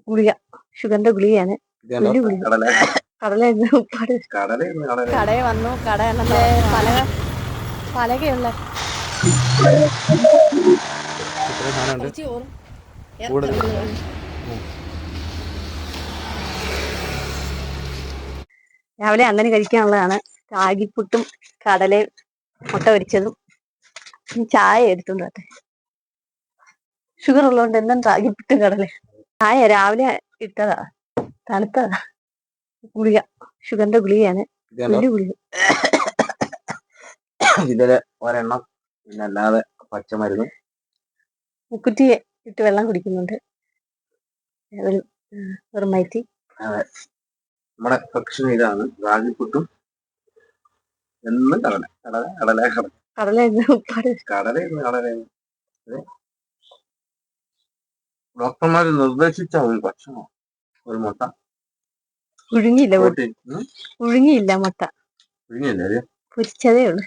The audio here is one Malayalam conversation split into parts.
ഗുളിക, ഷുഗറിന്റെ ഗുളികയാണ്. വലിയ ഗുളിക. കടലായിരുന്നു ഉപ്പാട്. കടയിൽ വന്നു. കട പലകയുള്ള രാവിലെ അങ്ങനെ കഴിക്കാനുള്ളതാണ്. രാഗിപ്പുട്ടും കടലയും മുട്ട പൊരിച്ചതും. ചായ എടുത്തോണ്ട് വരട്ടെ. ഷുഗർ ഉള്ളതുകൊണ്ട് എന്തും രാഗിപ്പുട്ടും കടലേ. ചായ രാവിലെ ഇട്ടതാ, തണുത്തതാ. ഗുളിക, ഷുഗറിന്റെ ഗുളികയാണ്. വലിയ ഗുളിക. ഇതില് ഒരെണ്ണം, പിന്നെ അല്ലാതെ പച്ചമരുന്ന്. മുക്കുറ്റിയെ ഇട്ട് വെള്ളം കുടിക്കുന്നുണ്ട്. ഒരു മൈറ്റി. നമ്മുടെ ഭക്ഷണം ഇതാണ്, രാഗിപ്പുട്ടും എന്നും ഡോക്ടർമാര് നിർദ്ദേശിച്ച ഒരു ഭക്ഷണം. ഒരു മുട്ട പുഴുങ്ങിയില്ല, പുഴുങ്ങിയില്ല മുട്ട, പുഴുങ്ങിയല്ലേ, പൊരിച്ചതേ ഉള്ളു.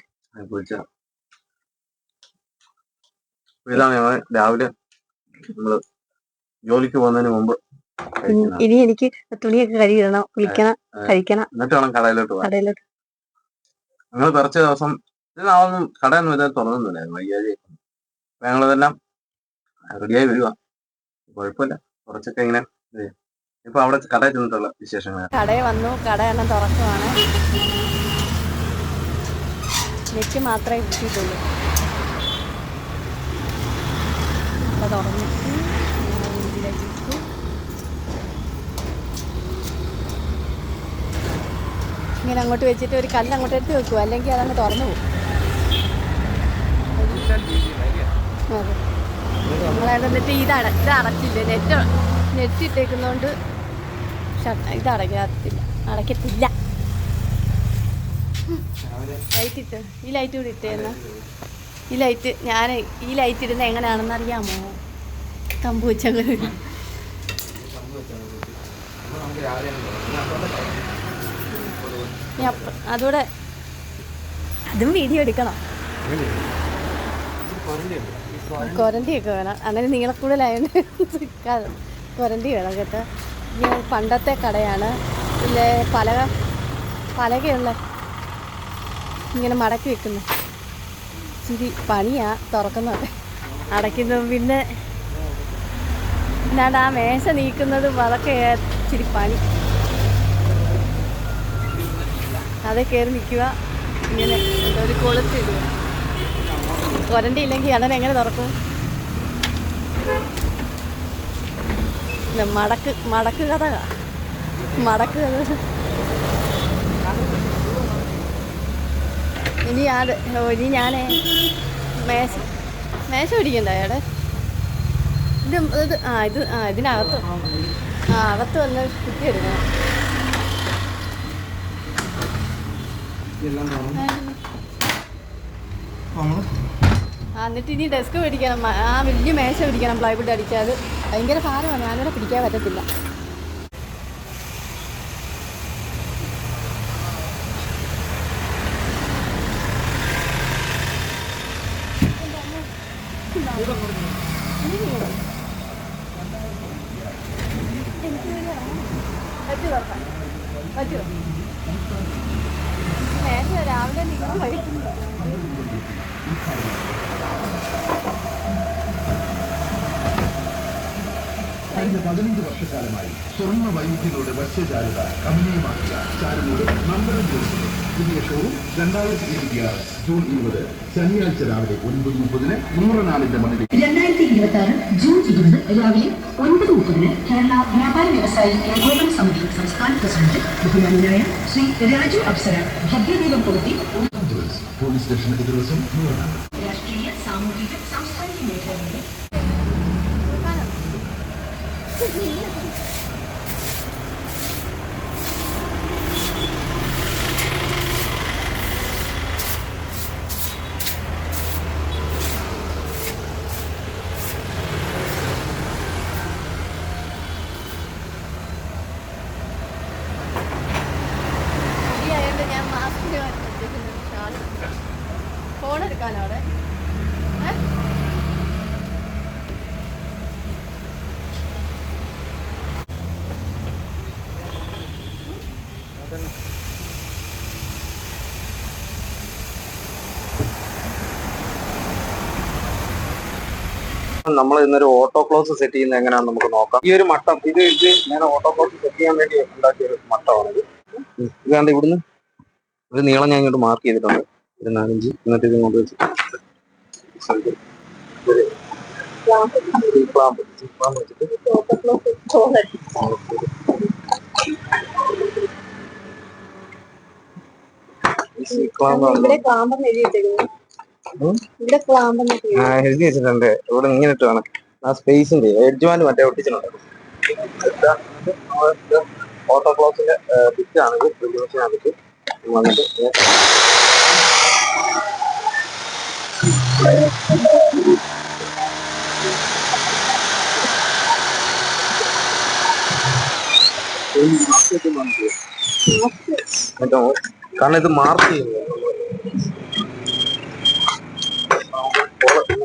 ഇതാണ് ഞങ്ങൾ രാവിലെ നമ്മള് ജോലിക്ക് പോകുന്നതിന് മുമ്പ്. ഇനി എനിക്ക് തുണിയൊക്കെ കഴുകിടണം, കുളിക്കണം, കഴിക്കണം, എന്നിട്ട് വേണം കടയിലോട്ട് പോകാൻ. ഞങ്ങൾ കുറച്ച് ദിവസം ഇതിനാവൊന്നും കടയൊന്നും ഇതാ തുറന്നൊന്നുമില്ലായിരുന്നു, വൈകാതെ. ഞങ്ങളിതെല്ലാം റെഡിയായി വരിക. കുഴപ്പമില്ല, കുറച്ചൊക്കെ ഇങ്ങനെ. ഇപ്പൊ അവിടെ കടയിൽ ചെന്നിട്ടുള്ള വിശേഷങ്ങൾ. കടയിൽ വന്നു. കട എണ്ണം തുറക്കുവാണ്. നെറ്റ് മാത്രമേ കിട്ടിയിട്ടുള്ളൂ. തുറന്നു. ഇങ്ങനെ അങ്ങോട്ട് വെച്ചിട്ട് ഒരു കല്ല് അങ്ങോട്ട് എടുത്ത് വെക്കുക, അല്ലെങ്കിൽ അതങ്ങ് തുറന്നു പോകും. അതെ, നമ്മളവിടെ എന്നിട്ട് ഇത് അടച്ചില്ല. നെറ്റ് ഇട്ടേക്കുന്നതുകൊണ്ട് ഇത് അടയ്ക്കത്തില്ല. ലൈറ്റ് ഇട്ട്, ഈ ലൈറ്റ് കൂടി ഇട്ടേന്ന. ഈ ലൈറ്റ് ഇടുന്ന എങ്ങനെയാണെന്ന് അറിയാമോ? കമ്പ് വെച്ചങ്ങനെ. അതോടെ അതും വീഡിയോ എടുക്കണം. കൊരണ്ടിയൊക്കെ വേണം. അങ്ങനെ നീളക്കൂടലായതുകൊണ്ട് കൊരണ്ടി വേണം കേട്ടോ. പണ്ടത്തെ കടയാണ്. പിന്നെ പലകയുള്ള ഇങ്ങനെ മടക്കി വെക്കുന്നു. ഇച്ചിരി പണിയാ തുറക്കുന്നത്, അടയ്ക്കുന്നതും. പിന്നെ ആ മേശ നീക്കുന്നതും അതൊക്കെ ഇച്ചിരി പണി. അതേ കയറി നിൽക്കുക, ഇങ്ങനെ ഒരു കൊളുത്തിടുക. കൊരണ്ടി ഇല്ലെങ്കിൽ അണ്ണൻ എങ്ങനെ തുറക്കും? മടക്ക് കഥ. ഇനി ഞാനേ മേശ പിടിക്കണ്ട അയാടെ. ഇതിനകത്ത് അകത്ത് വന്ന് കുത്തിയെടുക്കണം. എന്നിട്ട് ഇനി ഡെസ്ക് പിടിക്കണം. ആ വലിയ മേശ പിടിക്കണം, പ്ലൈവുഡ് അടിക്കാതെ. ഭയങ്കര ഭാരമാണ്, ഞാനിവിടെ പിടിക്കാൻ പറ്റത്തില്ല. പറ്റുമോ? മേശ രാവിലെ നിങ്ങൾ കഴിക്കുന്നു. കഴിഞ്ഞ 15 വർഷക്കാലമായി സ്വർണ്ണ വൈവിധ്യങ്ങളുടെ വശ്യചാരുത കമനീയമാക്കിയ ചാരുമൂട് നമ്പരം ജോലിയുടെ പുതിയ ഷോറൂം 2026 ജൂൺ 20 ശനിയാഴ്ച രാവിലെ 9:30 നൂറനാളിന്റെ മണ്ണിൽ. 2026 ജൂൺ 20 രാവിലെ 9:30 കേരള വ്യാപാര വ്യവസായി ഏകോപന സമിതി സംസ്ഥാന പ്രസിഡന്റ് ബഹുമാനായ ശ്രീ രാജു അപ്സര ഭദ്രദീപം കൊളുത്തി പോലീസ് സ്റ്റേഷൻ എതിർവശം നൂറനാട്. രാഷ്ട്രീയ, സാമൂഹിക, സാംസ്കാരിക മേഖലകളിലെ ഞാൻ മാസ്കിന് ഫോൺ എടുക്കാനോ അവിടെ? നമ്മൾ ഇന്നൊരു ഓട്ടോ ക്ലോസ് സെറ്റ് ചെയ്യുന്നത് എങ്ങനെയാണെന്ന് നമുക്ക് നോക്കാം. ഈ ഒരു മട്ടം ഇത് ഞാൻ ഓട്ടോ ക്ലോസ് സെറ്റ് ചെയ്യാൻ വേണ്ടി ഉണ്ടാക്കിയ ഒരു മട്ടമാണിത്. ഇതാണ്ട് ഇവിടുന്ന് ഒരു നീളം ഞാൻ ഇങ്ങോട്ട് മാർക്ക് ചെയ്തിട്ടുണ്ട്, ഒരു 4 ഇഞ്ച്. എന്നിട്ട് ഇത് കൊണ്ട് വെച്ച് എഴുതി വെച്ചിട്ടുണ്ട്. ഇവിടെ ഇങ്ങനെ ഇട്ടാണ് ആ സ്പേസിന്റെ എഡ്ജ്മാൻ മറ്റേ ഒട്ടിച്ചിട്ടുണ്ട്. ഓട്ടോ ക്ലോസിന്റെ ബിറ്റാണ് ഇത്. വന്നിട്ട് കാരണം ഇത് മാർക്ക് ചെയ്യുന്നു,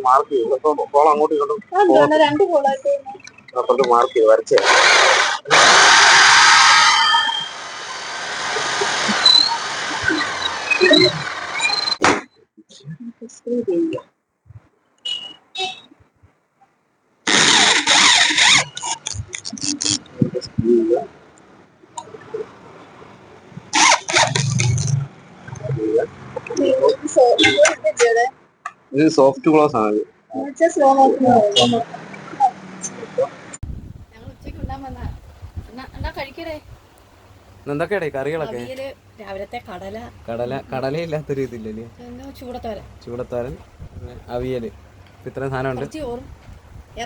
മാർക്ക് ചെയ്യും. അപ്പൊ കോളം അങ്ങോട്ടും ഇങ്ങോട്ടും അപ്പുറത്ത് മാർക്ക് ചെയ്ത് വരച്ചേ. ഇത് സോഫ്റ്റ് ക്ലോസ് ആണ്. എന്തൊക്കെയാടേ കറികളൊക്കെ? രാവിലത്തെ കടലയില്ലാത്തൊരു ഇതില്ലല്ലേ? ചൂടത്തോരൻ, അവിയല്, ഇത്രയും സാധനമുണ്ട്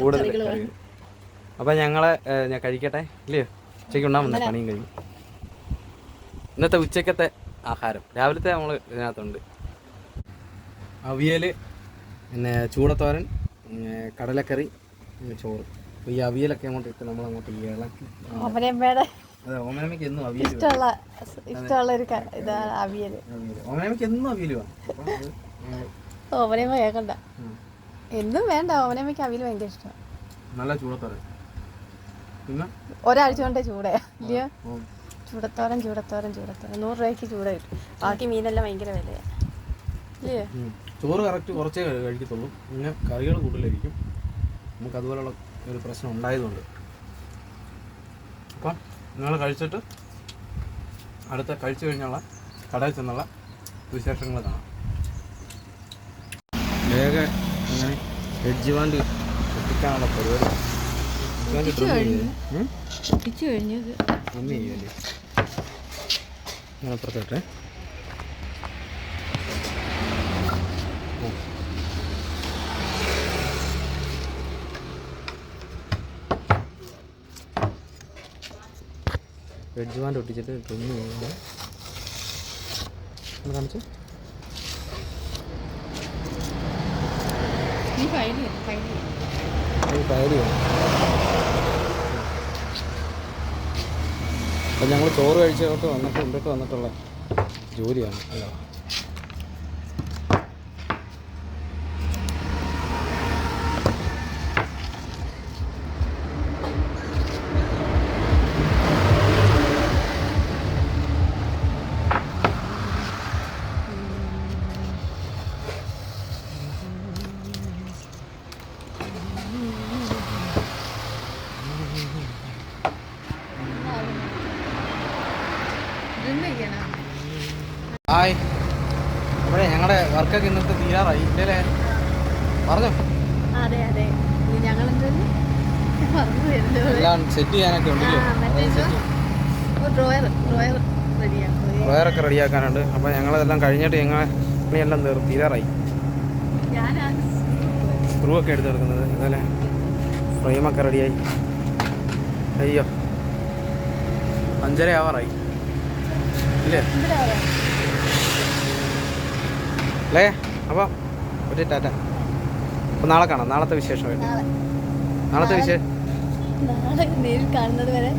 കൂടുതൽ കറികൾ. അപ്പൊ ഞാൻ കഴിക്കട്ടെ ഇല്ലയോ? ഉച്ചയ്ക്ക് ഉണ്ടാകും, പണിയും കഴിഞ്ഞു. ഇന്നത്തെ ഉച്ചക്കത്തെ ആഹാരം രാവിലത്തെ നമ്മൾ ഇതിനകത്തുണ്ട്. അവിയല്, പിന്നെ ചൂടത്തോരൻ, കടലക്കറി, ചോറ്. അപ്പോൾ ഈ അവിയലൊക്കെ അങ്ങോട്ട് ഇട്ട് നമ്മളങ്ങോട്ട് ഇളക്കി. അതെ, ഓമനമ്മയ്ക്ക് എന്നും അവിയൽ ഇഷ്ടമുള്ള ഒരു ഇതാണ് അവിയൽ. ഓമനമ്മയ്ക്ക് എന്നും അവിയൽ വേണം. ഓമനമ്മ കേൾക്കണ്ട, എന്നും വേണ്ട. ഓമനമ്മയ്ക്ക് അവിയൽ ഭയങ്കര ഇഷ്ടമാണ്. നല്ല ചൂടത്തോരൻ, പിന്നെ ഒരാഴ്ച കൊണ്ടേ ചൂടയാ ഇല്ലയോ? ചൂടത്തോരൻ 100 രൂപയ്ക്ക് ചൂട കിട്ടും. ബാക്കി മീനെല്ലാം ഭയങ്കര വിലയാണ് ഇല്ലയോ? ചോറ് കറക്റ്റ് കുറച്ചേ കഴിക്കത്തുള്ളൂ, പിന്നെ കറികൾ കൂടുതലായിരിക്കും. നമുക്ക് അതുപോലുള്ള ഒരു പ്രശ്നം ഉണ്ടായതുകൊണ്ട്. അപ്പം നിങ്ങൾ കഴിച്ചിട്ട് കഴിച്ചു കഴിഞ്ഞുള്ള കടയിൽ ചെന്നുള്ള വിശേഷങ്ങൾ കാണാം. വേഗം അങ്ങനെ എഡ്ജ് ബാൻഡ് എത്തിക്കാനുള്ള പരിപാടി. ഞാൻ അപ്പുറത്തോട്ടെ. എഡ്ജ് ബാൻഡ് ഒട്ടിച്ചിട്ട് ട്രിം ചെയ്യുന്നത് കാണിച്ചു. അപ്പം ഞങ്ങൾ ചോറ് കഴിച്ചിട്ട് വന്നിട്ടുള്ള ജോലിയാണ് അല്ലോ. ഹായ്, അപ്പോഴേ ഞങ്ങളുടെ വർക്കൊക്കെ ഇന്നത്തെ തീരാറായി ഇല്ലേ? പറഞ്ഞോ. എല്ലാം സെറ്റ് ചെയ്യാനൊക്കെ ഉണ്ടല്ലോ, ഡ്രോയറൊക്കെ റെഡിയാക്കാനുണ്ട്. അപ്പോൾ ഞങ്ങളതെല്ലാം കഴിഞ്ഞിട്ട് പണിയെല്ലാം തീരാറായി. സ്ക്രൂ ഒക്കെ എടുത്തെടുക്കുന്നത് ഇതല്ലേ, ഫ്രെയിമൊക്കെ റെഡിയായി. അയ്യോ 5:30 ആവാറായി ഇല്ലേ? അല്ലേ? അപ്പോൾ ഒരു ടാറ്റ. അപ്പോൾ നാളെ കാണാം. നാളത്തെ വിശേഷം നാളെ കാണുന്നത് വരെ